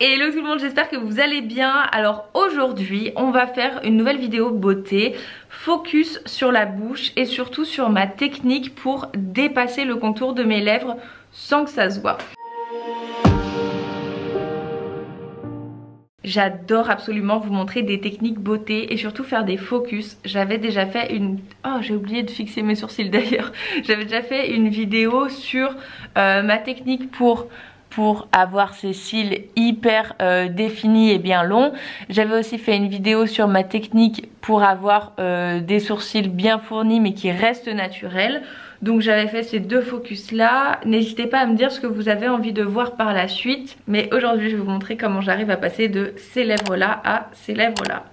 Hello tout le monde, j'espère que vous allez bien. Alors aujourd'hui on va faire une nouvelle vidéo beauté, focus sur la bouche et surtout sur ma technique pour dépasser le contour de mes lèvres sans que ça se voit. J'adore absolument vous montrer des techniques beauté et surtout faire des focus. J'avais déjà fait une... Oh, j'ai oublié de fixer mes sourcils d'ailleurs. J'avais déjà fait une vidéo sur ma technique pour avoir ces cils hyper définis et bien longs. J'avais aussi fait une vidéo sur ma technique pour avoir des sourcils bien fournis mais qui restent naturels. Donc j'avais fait ces deux focus là. N'hésitez pas à me dire ce que vous avez envie de voir par la suite. Mais aujourd'hui je vais vous montrer comment j'arrive à passer de ces lèvres là à ces lèvres là.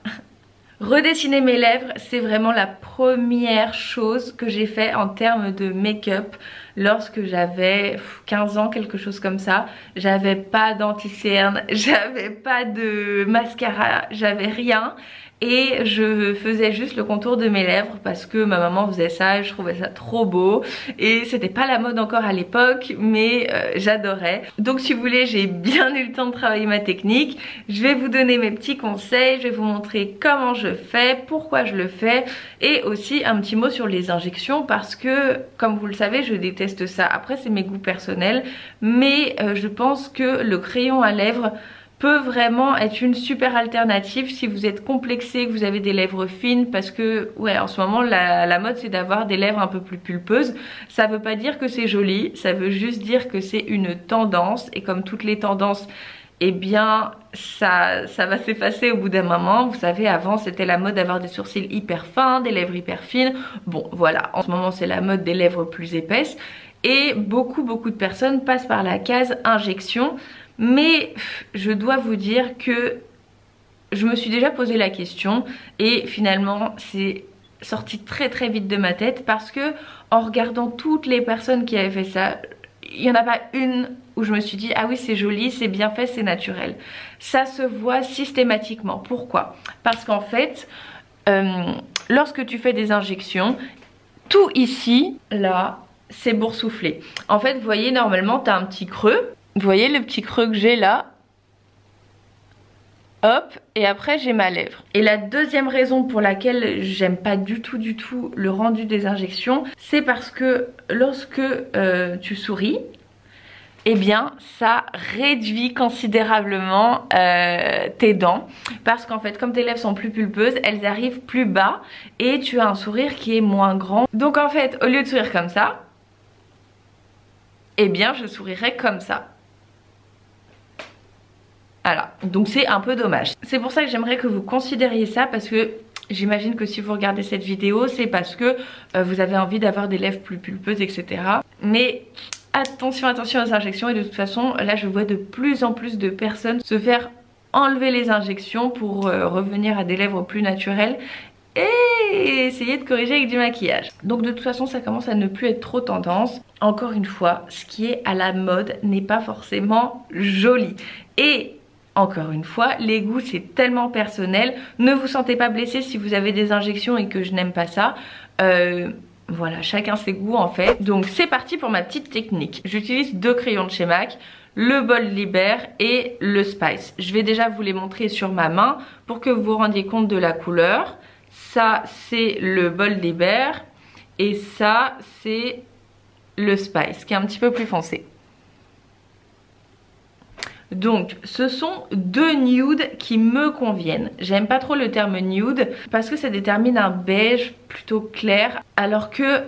Redessiner mes lèvres, c'est vraiment la première chose que j'ai fait en termes de make-up lorsque j'avais 15 ans, quelque chose comme ça. J'avais pas d'anti-cerne, j'avais pas de mascara, j'avais rien. Et je faisais juste le contour de mes lèvres parce que ma maman faisait ça et je trouvais ça trop beau. Et c'était pas la mode encore à l'époque, mais j'adorais. Donc si vous voulez, j'ai bien eu le temps de travailler ma technique. Je vais vous donner mes petits conseils, je vais vous montrer comment je fais, pourquoi je le fais. Et aussi un petit mot sur les injections parce que, comme vous le savez, je déteste ça. Après c'est mes goûts personnels, mais je pense que le crayon à lèvres peut vraiment être une super alternative si vous êtes complexé, que vous avez des lèvres fines, parce que ouais, en ce moment la mode c'est d'avoir des lèvres un peu plus pulpeuses. Ça veut pas dire que c'est joli, ça veut juste dire que c'est une tendance, et comme toutes les tendances, eh bien ça va s'effacer au bout d'un moment. Vous savez, avant c'était la mode d'avoir des sourcils hyper fins, des lèvres hyper fines. Bon voilà, en ce moment c'est la mode des lèvres plus épaisses, et beaucoup de personnes passent par la case injection. Mais je dois vous dire que je me suis déjà posé la question et finalement c'est sorti très vite de ma tête parce que en regardant toutes les personnes qui avaient fait ça, il n'y en a pas une où je me suis dit ah oui c'est joli, c'est bien fait, c'est naturel. Ça se voit systématiquement. Pourquoi? Parce qu'en fait lorsque tu fais des injections, tout ici là c'est boursouflé. En fait vous voyez, normalement tu as un petit creux. Vous voyez le petit creux que j'ai là? Hop, et après j'ai ma lèvre. Et la deuxième raison pour laquelle j'aime pas du tout le rendu des injections, c'est parce que lorsque tu souris, eh bien ça réduit considérablement tes dents, parce qu'en fait comme tes lèvres sont plus pulpeuses, elles arrivent plus bas et tu as un sourire qui est moins grand. Donc en fait, au lieu de sourire comme ça, eh bien je sourirais comme ça. Voilà, donc c'est un peu dommage. C'est pour ça que j'aimerais que vous considériez ça, parce que j'imagine que si vous regardez cette vidéo, c'est parce que vous avez envie d'avoir des lèvres plus pulpeuses, etc. Mais attention aux injections, et de toute façon, là je vois de plus en plus de personnes se faire enlever les injections pour revenir à des lèvres plus naturelles et essayer de corriger avec du maquillage. Donc de toute façon ça commence à ne plus être trop tendance. Encore une fois, ce qui est à la mode n'est pas forcément joli. Et encore une fois, les goûts c'est tellement personnel. Ne vous sentez pas blessé si vous avez des injections et que je n'aime pas ça. Voilà, chacun ses goûts en fait. Donc c'est parti pour ma petite technique. J'utilise deux crayons de chez MAC, le Bold Liber et le Spice. Je vais déjà vous les montrer sur ma main pour que vous vous rendiez compte de la couleur. Ça c'est le Bold Liber et ça c'est le Spice qui est un petit peu plus foncé. Donc ce sont deux nudes qui me conviennent. J'aime pas trop le terme nude parce que ça détermine un beige plutôt clair, alors que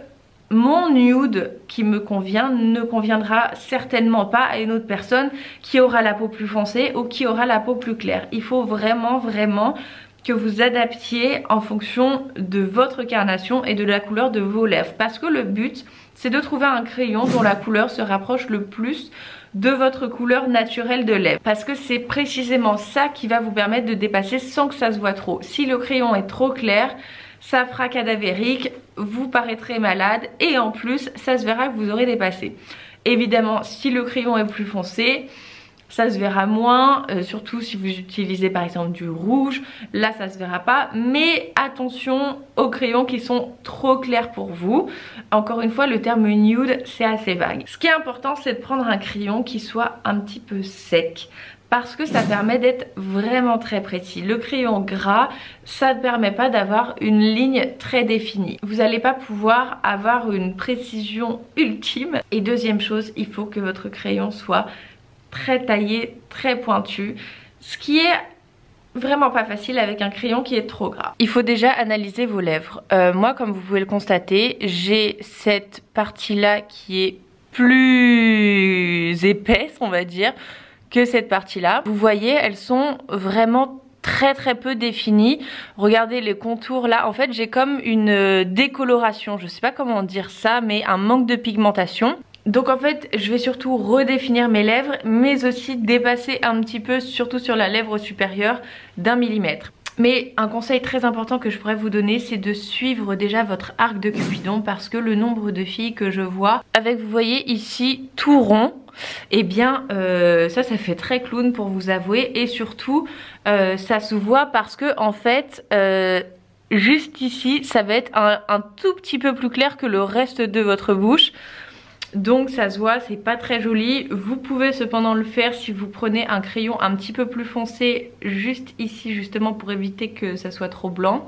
mon nude qui me convient ne conviendra certainement pas à une autre personne qui aura la peau plus foncée ou qui aura la peau plus claire. Il faut vraiment que vous adaptiez en fonction de votre carnation et de la couleur de vos lèvres, parce que le but c'est de trouver un crayon dont la couleur se rapproche le plus de votre couleur naturelle de lèvres, parce que c'est précisément ça qui va vous permettre de dépasser sans que ça se voit trop. Si le crayon est trop clair, ça fera cadavérique, vous paraîtrez malade et en plus ça se verra que vous aurez dépassé. Évidemment si le crayon est plus foncé, ça se verra moins, surtout si vous utilisez par exemple du rouge, là ça se verra pas. Mais attention aux crayons qui sont trop clairs pour vous. Encore une fois, le terme nude c'est assez vague. Ce qui est important c'est de prendre un crayon qui soit un petit peu sec, parce que ça permet d'être vraiment très précis. Le crayon gras, ça ne permet pas d'avoir une ligne très définie. Vous n'allez pas pouvoir avoir une précision ultime. Et deuxième chose, il faut que votre crayon soit très taillé, très pointu, ce qui est vraiment pas facile avec un crayon qui est trop gras. Il faut déjà analyser vos lèvres. Moi, comme vous pouvez le constater, j'ai cette partie-là qui est plus épaisse, on va dire, que cette partie-là. Vous voyez, elles sont vraiment très peu définies. Regardez les contours là. En fait, j'ai comme une décoloration. Je sais pas comment dire ça, mais un manque de pigmentation. Donc en fait, je vais surtout redéfinir mes lèvres, mais aussi dépasser un petit peu, surtout sur la lèvre supérieure, d'1 millimètre. Mais un conseil très important que je pourrais vous donner, c'est de suivre déjà votre arc de Cupidon, parce que le nombre de filles que je vois avec, vous voyez ici, tout rond, et bien ça fait très clown pour vous avouer, et surtout ça se voit parce que en fait juste ici ça va être un tout petit peu plus clair que le reste de votre bouche. Donc ça se voit, c'est pas très joli. Vous pouvez cependant le faire si vous prenez un crayon un petit peu plus foncé juste ici, justement pour éviter que ça soit trop blanc.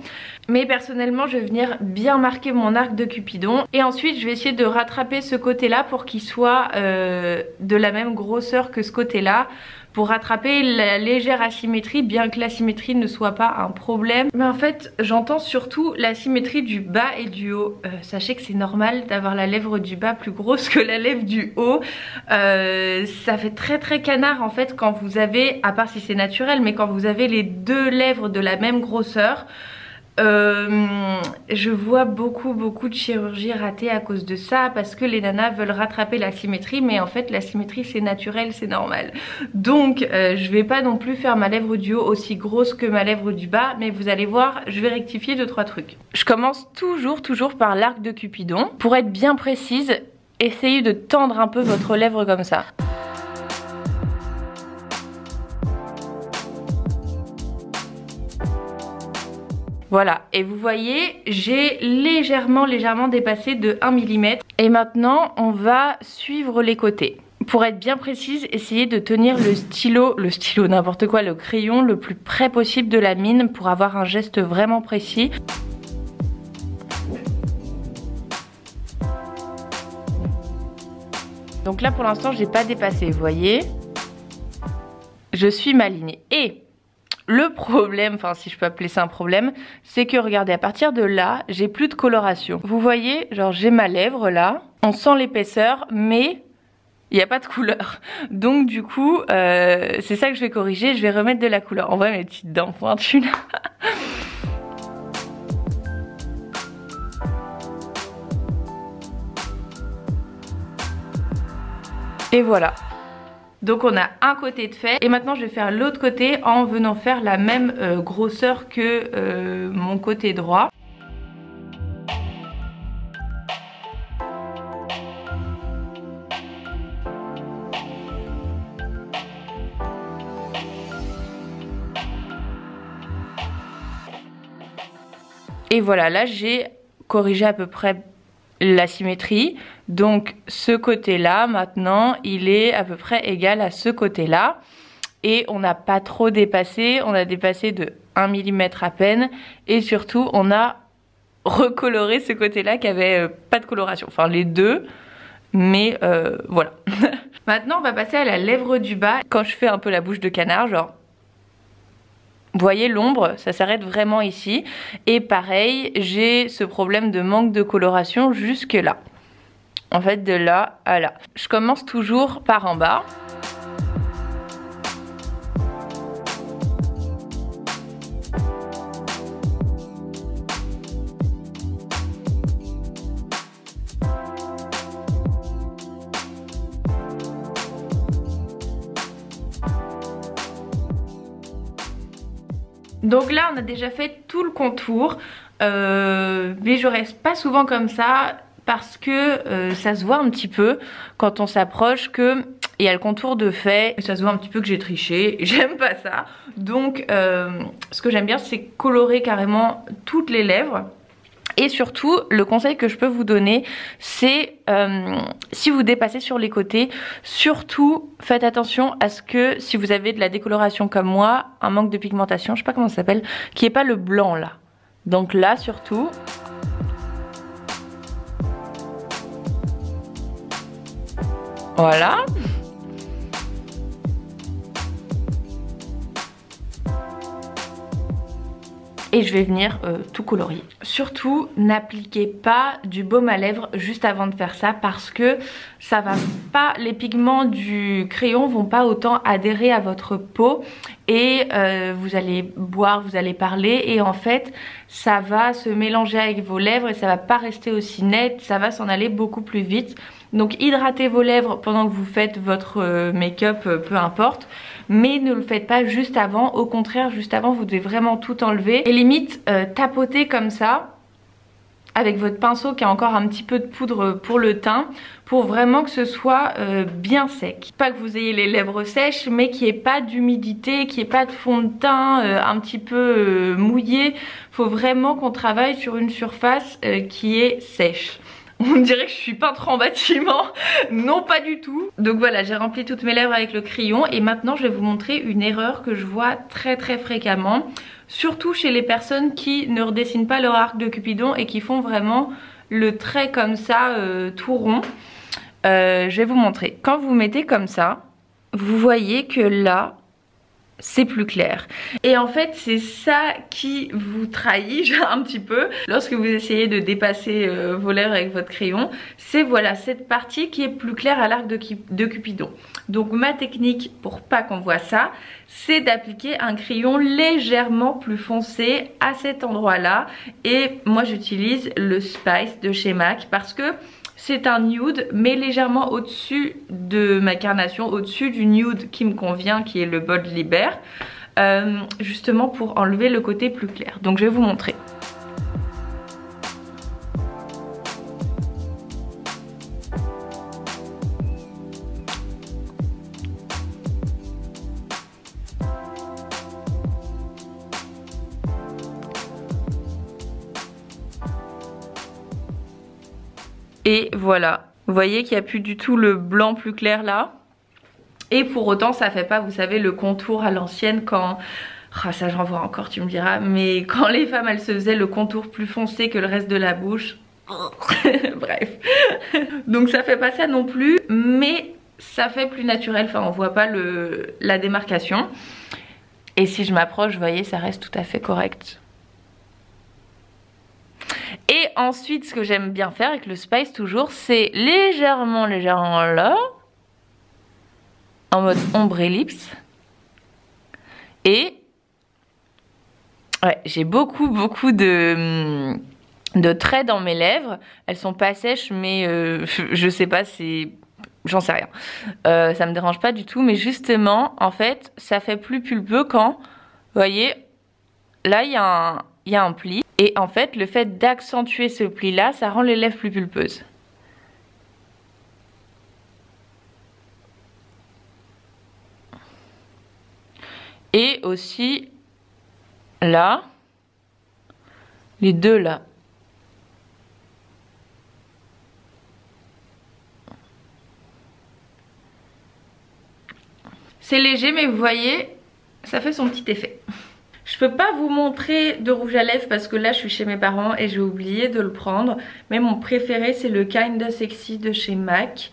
Mais personnellement, je vais venir bien marquer mon arc de Cupidon. Et ensuite, je vais essayer de rattraper ce côté-là pour qu'il soit de la même grosseur que ce côté-là, pour rattraper la légère asymétrie, bien que l'asymétrie ne soit pas un problème. Mais en fait, j'entends surtout l'asymétrie du bas et du haut. Sachez que c'est normal d'avoir la lèvre du bas plus grosse que la lèvre du haut. Ça fait très canard en fait quand vous avez, à part si c'est naturel, mais quand vous avez les deux lèvres de la même grosseur. Je vois beaucoup de chirurgie ratée à cause de ça, parce que les nanas veulent rattraper la symétrie, mais en fait la symétrie c'est naturel, c'est normal. Donc je vais pas non plus faire ma lèvre du haut aussi grosse que ma lèvre du bas, mais vous allez voir, je vais rectifier 2-3 trucs. Je commence toujours par l'arc de Cupidon. Pour être bien précise, essayez de tendre un peu votre lèvre comme ça. Voilà, et vous voyez, j'ai légèrement dépassé de 1 mm. Et maintenant, on va suivre les côtés. Pour être bien précise, essayez de tenir le stylo n'importe quoi, le crayon le plus près possible de la mine pour avoir un geste vraiment précis. Donc là, pour l'instant, j'ai pas dépassé, vous voyez. Je suis ma ligne. Et le problème, enfin si je peux appeler ça un problème, c'est que regardez, à partir de là, j'ai plus de coloration. Vous voyez, genre j'ai ma lèvre là, on sent l'épaisseur, mais il n'y a pas de couleur. Donc du coup, c'est ça que je vais corriger, je vais remettre de la couleur. En vrai, mes petites dents pointues là. Et voilà. Donc on a un côté de fait, et maintenant je vais faire l'autre côté en venant faire la même grosseur que mon côté droit. Et voilà, là j'ai corrigé à peu près la symétrie, donc ce côté là maintenant il est à peu près égal à ce côté là, et on n'a pas trop dépassé, on a dépassé de 1 mm à peine, et surtout on a recoloré ce côté là qui avait pas de coloration, enfin les deux, mais voilà. Maintenant on va passer à la lèvre du bas. Quand je fais un peu la bouche de canard, genre vous voyez l'ombre, ça s'arrête vraiment ici. Et pareil, j'ai ce problème de manque de coloration jusque là. En fait, de là à là. Je commence toujours par en bas. Donc là on a déjà fait tout le contour, mais je reste pas souvent comme ça parce que ça se voit un petit peu quand on s'approche que il y a le contour de fait, ça se voit un petit peu que j'ai triché, j'aime pas ça. Donc ce que j'aime bien c'est colorer carrément toutes les lèvres Et surtout, le conseil que je peux vous donner, c'est si vous dépassez sur les côtés, surtout faites attention à ce que si vous avez de la décoloration comme moi, un manque de pigmentation, je sais pas comment ça s'appelle, qu'il n'y ait pas le blanc là. Donc là surtout. Voilà. Et je vais venir tout colorier. Surtout, n'appliquez pas du baume à lèvres juste avant de faire ça parce que ça va pas, les pigments du crayon vont pas autant adhérer à votre peau et vous allez boire, vous allez parler et en fait ça va se mélanger avec vos lèvres et ça va pas rester aussi net, ça va s'en aller beaucoup plus vite. Donc hydratez vos lèvres pendant que vous faites votre make-up, peu importe. Mais ne le faites pas juste avant, au contraire juste avant vous devez vraiment tout enlever. Et limite tapoter comme ça, avec votre pinceau qui a encore un petit peu de poudre pour le teint, pour vraiment que ce soit bien sec. Pas que vous ayez les lèvres sèches, mais qu'il n'y ait pas d'humidité, qu'il n'y ait pas de fond de teint un petit peu mouillé. Faut vraiment qu'on travaille sur une surface qui est sèche. On dirait que je suis peintre en bâtiment, non pas du tout. Donc voilà, j'ai rempli toutes mes lèvres avec le crayon et maintenant je vais vous montrer une erreur que je vois très fréquemment. Surtout chez les personnes qui ne redessinent pas leur arc de Cupidon et qui font vraiment le trait comme ça, tout rond. Je vais vous montrer. Quand vous mettez comme ça, vous voyez que là, c'est plus clair. Et en fait c'est ça qui vous trahit un petit peu lorsque vous essayez de dépasser vos lèvres avec votre crayon. C'est voilà cette partie qui est plus claire à l'arc de Cupidon. Donc ma technique pour pas qu'on voit ça, c'est d'appliquer un crayon légèrement plus foncé à cet endroit là. Et moi j'utilise le Spice de chez MAC parce que c'est un nude mais légèrement au-dessus de ma carnation, au-dessus du nude qui me convient, qui est le Bold Liber, justement pour enlever le côté plus clair. Donc je vais vous montrer. Et voilà, vous voyez qu'il n'y a plus du tout le blanc plus clair là. Et pour autant ça fait pas, vous savez, le contour à l'ancienne quand... Ah, ça j'en vois encore, tu me diras. Mais quand les femmes elles se faisaient le contour plus foncé que le reste de la bouche. Bref. Donc ça fait pas ça non plus, mais ça fait plus naturel. Enfin on voit pas la démarcation. Et si je m'approche, vous voyez, ça reste tout à fait correct. Et ensuite, ce que j'aime bien faire avec le Spice toujours, c'est légèrement là, en mode ombre ellipse. Et ouais, j'ai beaucoup de traits dans mes lèvres. Elles sont pas sèches, mais je sais pas, j'en sais rien. Ça me dérange pas du tout, mais justement, en fait, ça fait plus pulpeux quand, vous voyez, là il y a un pli. Et en fait, le fait d'accentuer ce pli-là, ça rend les lèvres plus pulpeuses. Et aussi, là, les deux là. C'est léger, mais vous voyez, ça fait son petit effet. Je peux pas vous montrer de rouge à lèvres parce que là je suis chez mes parents et j'ai oublié de le prendre. Mais mon préféré c'est le Kinda Sexy de chez MAC.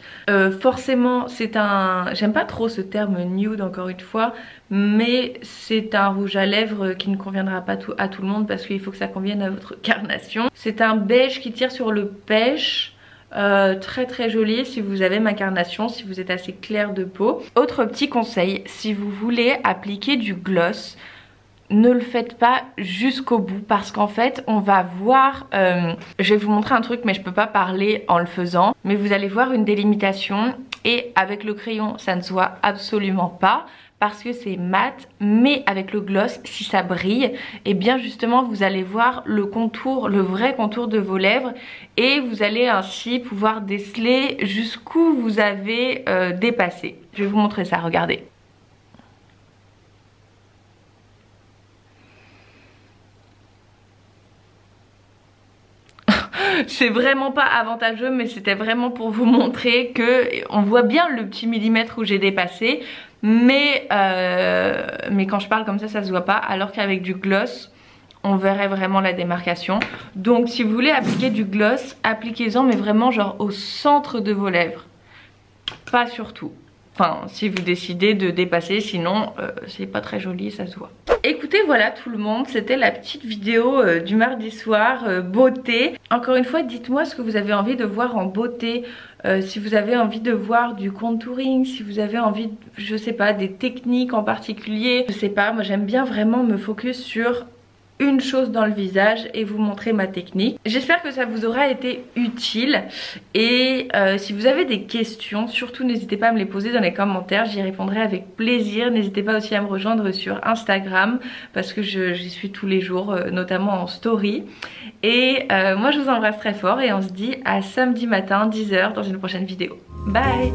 Forcément c'est un... J'aime pas trop ce terme nude encore une fois. Mais c'est un rouge à lèvres qui ne conviendra pas à tout le monde parce qu'il faut que ça convienne à votre carnation. C'est un beige qui tire sur le pêche. Très joli si vous avez ma carnation, si vous êtes assez clair de peau. Autre petit conseil, si vous voulez appliquer du gloss, ne le faites pas jusqu'au bout parce qu'en fait on va voir, je vais vous montrer un truc mais je peux pas parler en le faisant, mais vous allez voir une délimitation et avec le crayon ça ne se voit absolument pas parce que c'est mat, mais avec le gloss si ça brille, et bien justement vous allez voir le contour, le vrai contour de vos lèvres et vous allez ainsi pouvoir déceler jusqu'où vous avez dépassé. Je vais vous montrer ça, regardez. C'est vraiment pas avantageux, mais c'était vraiment pour vous montrer que on voit bien le petit millimètre où j'ai dépassé, mais quand je parle comme ça se voit pas, alors qu'avec du gloss on verrait vraiment la démarcation. Donc si vous voulez appliquer du gloss, appliquez-en, mais vraiment genre au centre de vos lèvres, pas sur tout. Enfin, si vous décidez de dépasser, sinon c'est pas très joli, ça se voit. Écoutez, voilà tout le monde, c'était la petite vidéo du mardi soir, beauté. Encore une fois, dites-moi ce que vous avez envie de voir en beauté. Si vous avez envie de voir du contouring, si vous avez envie, je sais pas, des techniques en particulier. Je sais pas, moi j'aime bien vraiment me focus sur une chose dans le visage et vous montrer ma technique. J'espère que ça vous aura été utile et si vous avez des questions, surtout n'hésitez pas à me les poser dans les commentaires, j'y répondrai avec plaisir. N'hésitez pas aussi à me rejoindre sur Instagram parce que j'y suis tous les jours, notamment en story. Et moi je vous embrasse très fort et on se dit à samedi matin 10 h dans une prochaine vidéo. Bye!